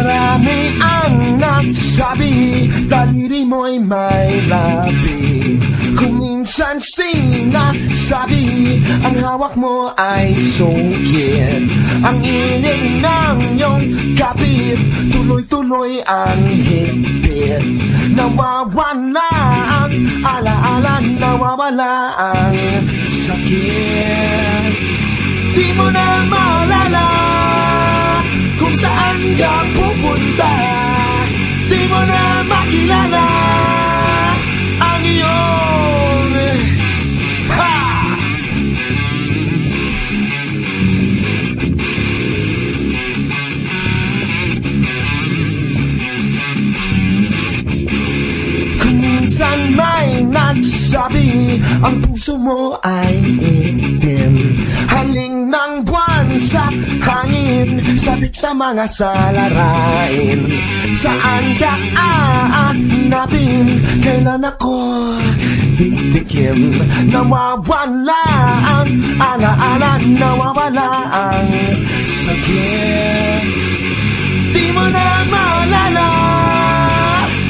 Marami ang nagsabi, daliri mo'y may labi. Kung minsan sinasabi, ang hawak mo ay sukit. Ang init ng iyong kapit, tuloy-tuloy ang higpit. Nawawala ang alaala, nawawala ang sakit. Di mo na maalala kung saan ka pupunta. Di mo na makilala ang iyong Kung minsan may nagsabi, ang puso mo ay itim. Haling ng buwan sa hangin, sabik sa mga salarain. Saan ka aanapin? Kailan ako titikim? Nawawala ang alaala, nawawala ang sakit. Di mo na maalala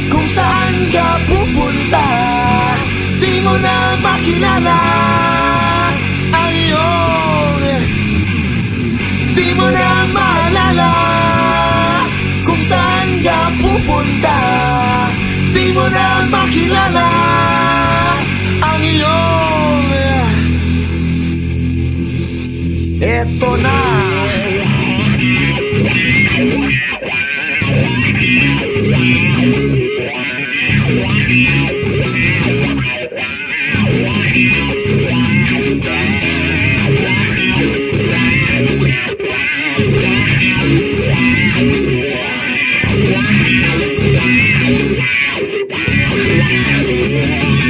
kung saan ka pupunta. Di mo na makilala ang iyong. Di mo na maalala kung saan ka pupunta. Di mo na makilala ang iyong. Eto na.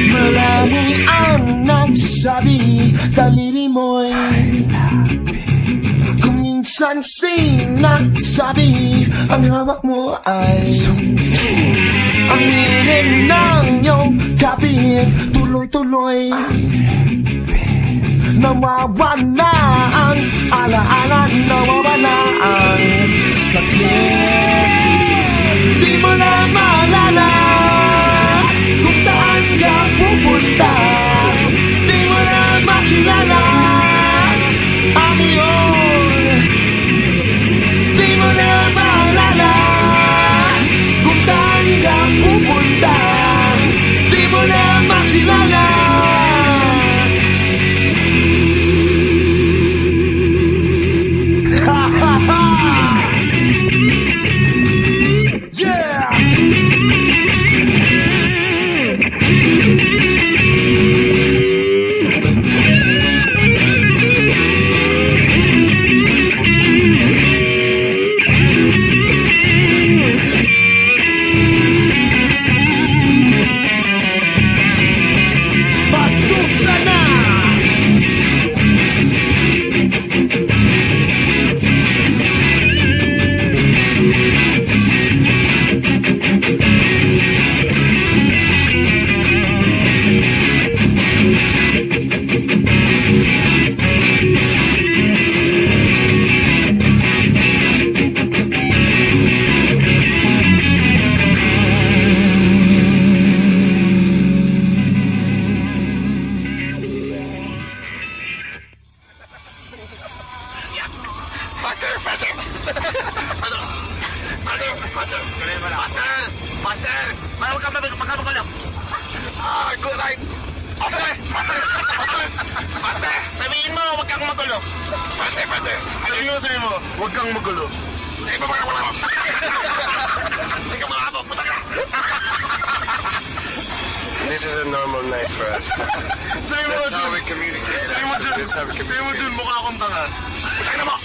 Marami ang nagsabi, daliri mo'y kung minsan sinasabi, ang hawak mo ay ang init ng iyong kapit, tuloy-tuloy nawawala ang alaala, nawawala ang sakit. Di mo na maalala kung saan ka pupunta. Di mo na makilala ang iyong. Di mo na maalala kung saan ka pupunta. Di mo na makilala. Ha ha ha! Yeah! Bastusan na! Master! Mayroon ka magkamagalap! Good night! Master! Sabihin mo, huwag kang magulo! Master! Sabihin mo, huwag kang magulo! Hindi ka makapag! Puta ka! This is a normal night for us. Sabihin mo, That's how we communicate. Sabihin mo dun, mukha akong tanga! Puta ka na mo!